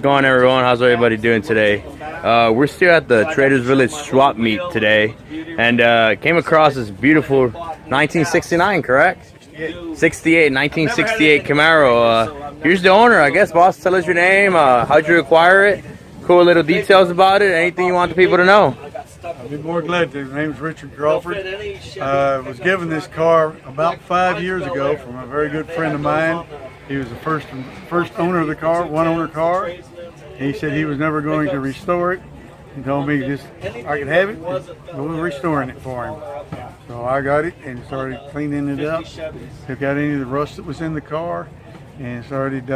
going, everyone? How's everybody doing today? We're still at the Traders Village swap meet today, and came across this beautiful 1969, correct? 1968 Camaro. Here's the owner, I guess. Boss, tell us your name. How'd you acquire it? Cool little details about it. Anything you want the people to know? I'd be more glad to. My name is Richard Crawford. I was given this car about 5 years ago from a very good friend of mine. He was the first owner of the car, one-owner car. He said he was never going to restore it. He told me just I could have it, go restoring it for him. So I got it and started cleaning it up, took out any of the rust that was in the car, and started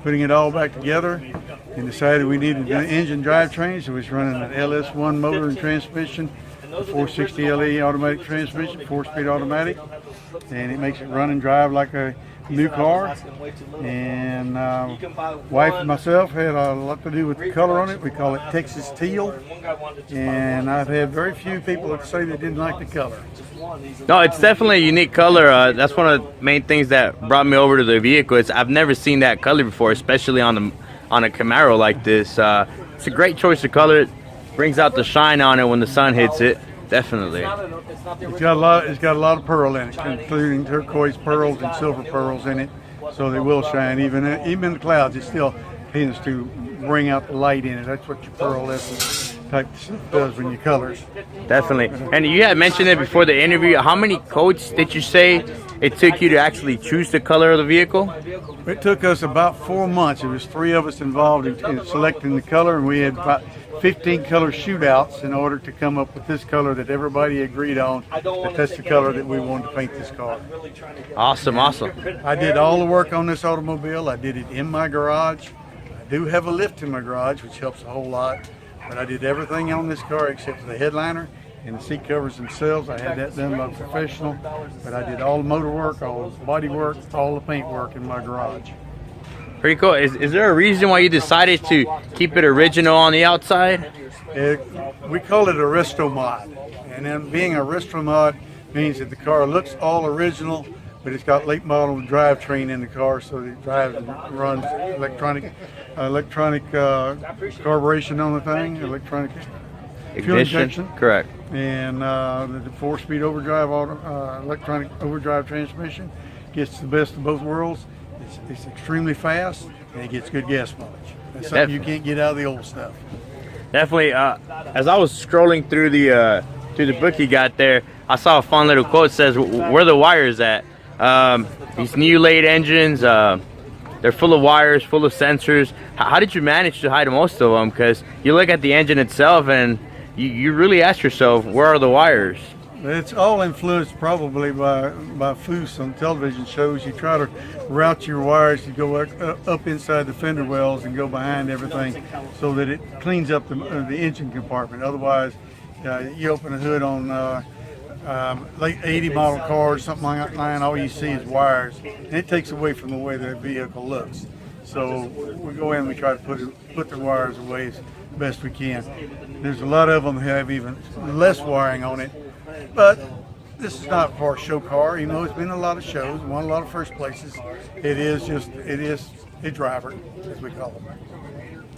putting it all back together, and decided we needed an engine drivetrain, so it's running an LS1 motor and transmission, a 460 LE automatic transmission, 4-speed automatic, and it makes it run and drive like a new car. And wife and myself had a lot to do with the color on it. We call it Texas teal, and I've had very few people that say they didn't like the color. No, it's definitely a unique color. That's one of the main things that brought me over to the vehicle. I've never seen that color before, especially on a Camaro like this. It's a great choice of color. It brings out the shine on it when the sun hits it. Definitely. It's got a lot of pearl in it, including turquoise pearls and silver pearls in it, so they will shine. Even in the clouds, it still tends to bring out the light in it. That's what your pearlescent type stuff does when you colors. Definitely. And you had mentioned it before the interview. How many coats did you say it took you to actually choose the color of the vehicle? It took us about 4 months. It was 3 of us involved in selecting the color, and we had about 15 color shootouts in order to come up with this color that everybody agreed on, that's the color that we wanted to paint this car. Awesome, awesome. I did all the work on this automobile. I did it in my garage. I do have a lift in my garage, which helps a whole lot, but I did everything on this car except for the headliner and the seat covers themselves. I had that done by a professional, but I did all the motor work, all the body work, all the paint work in my garage. Pretty cool. Is there a reason why you decided to keep it original on the outside? We call it a resto mod, and then being a resto mod means that the car looks all original, but it's got late model drivetrain in the car, so it drives and runs electronic carburation on the thing, electronic fuel injection. Correct. And the 4-speed overdrive electronic overdrive transmission gets the best of both worlds. It's extremely fast, and it gets good gas mileage. That's something you can't get out of the old stuff. Definitely. As I was scrolling through the book you got there, I saw a fun little quote that says, "Where the wires at?" These new late engines, they're full of wires, full of sensors. How did you manage to hide most of them? Because you look at the engine itself, and you really ask yourself, where are the wires? It's all influenced probably by Foose on television shows. You try to route your wires to go up inside the fender wells and go behind everything so that it cleans up the engine compartment. Otherwise, you open the hood on late 80 model cars, something like that, all you see is wires. And it takes away from the way the vehicle looks. So we go in and we try to put the wires away as best we can. There's a lot of them that have even less wiring on it. But this is not for a show car. You know, it's been a lot of shows, won a lot of first places. It is a driver, as we call them.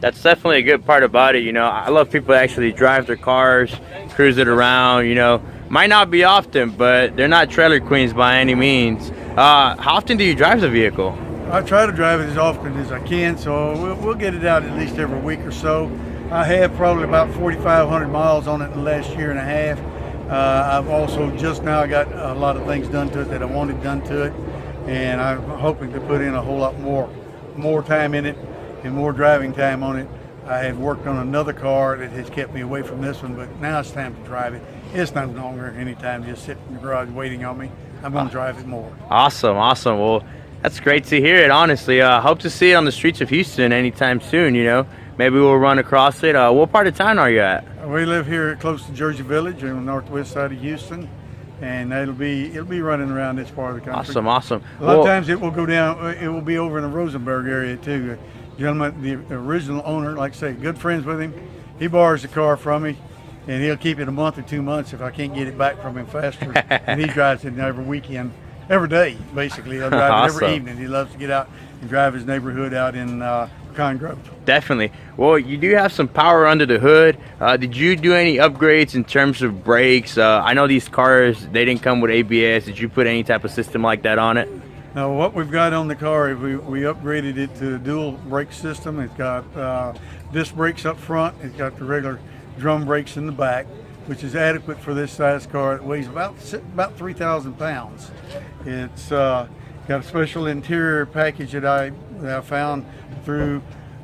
That's definitely a good part about it. You know, I love people that actually drive their cars, cruise it around. You know, might not be often, but they're not trailer queens by any means. How often do you drive the vehicle? I try to drive it as often as I can, so we'll get it out at least every week or so. I have probably about 4,500 miles on it in the last year and a half. I've also just now got a lot of things done to it that I wanted done to it, and I'm hoping to put in a whole lot more time in it and more driving time on it. I had worked on another car that has kept me away from this one, but now it's time to drive it. It's no longer any time just sitting in the garage waiting on me. I'm going to drive it more. Awesome, awesome. Well, that's great to hear it, honestly. Hope to see it on the streets of Houston anytime soon, you know. Maybe we'll run across it. What part of town are you at? We live here close to Jersey Village on the northwest side of Houston, and it'll be running around this part of the country. Awesome, awesome. A lot of times it will go down. It will be over in the Rosenberg area too. The gentleman, the original owner, like I say, good friends with him. He borrows the car from me, and he'll keep it a month or 2 months if I can't get it back from him faster. And he drives it every weekend, every day basically. He'll drive it every evening. He loves to get out and drive his neighborhood out in kind growth. Definitely. Well, you do have some power under the hood. Did you do any upgrades in terms of brakes? I know these cars, they didn't come with ABS. Did you put any type of system like that on it? Now, what we've got on the car, we upgraded it to a dual brake system. It's got disc brakes up front. It's got the regular drum brakes in the back, which is adequate for this size car. It weighs about 3,000 pounds. It's got a special interior package that I found through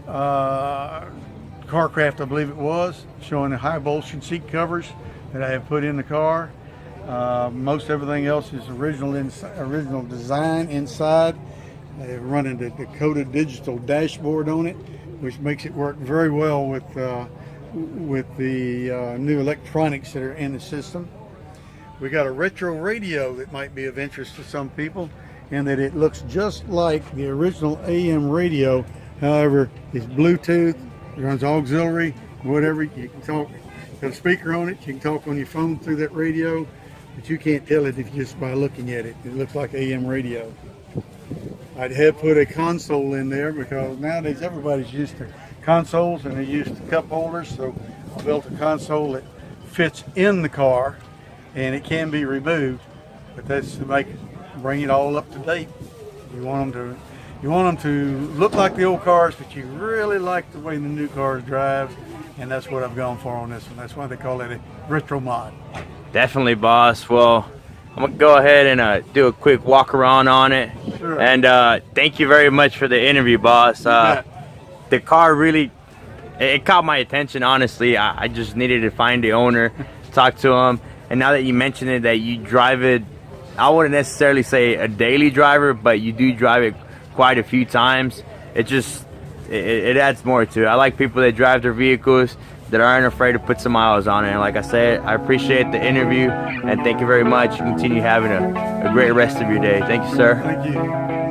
Carcraft, I believe it was, showing the high bolster seat covers that I have put in the car. Most everything else is original design inside. They're running the Dakota digital dashboard on it, which makes it work very well with the new electronics that are in the system. We got a retro radio that might be of interest to some people, in that it looks just like the original AM radio. However, it's Bluetooth, it runs auxiliary, whatever. You can talk, got a speaker on it, you can talk on your phone through that radio, but you can't tell it just by looking at it. It looks like AM radio. I'd have put a console in there because nowadays everybody's used to consoles and they're used to cup holders, so I built a console that fits in the car and it can be removed, but that's to bring it all up to date. You want them to look like the old cars, but you really like the way the new cars drive, and that's what I've gone for on this one. That's why they call it a retro mod. Definitely, boss. Well, I'm gonna go ahead and do a quick walk around on it. Sure. And thank you very much for the interview, boss. The car really, it caught my attention, honestly. I just needed to find the owner, talk to him, and now that you mentioned it, that you drive it, I wouldn't necessarily say a daily driver, but you do drive it quite a few times. It adds more to it. I like people that drive their vehicles that aren't afraid to put some miles on it. And like I said, I appreciate the interview and thank you very much. Continue having a great rest of your day. Thank you, sir. Thank you.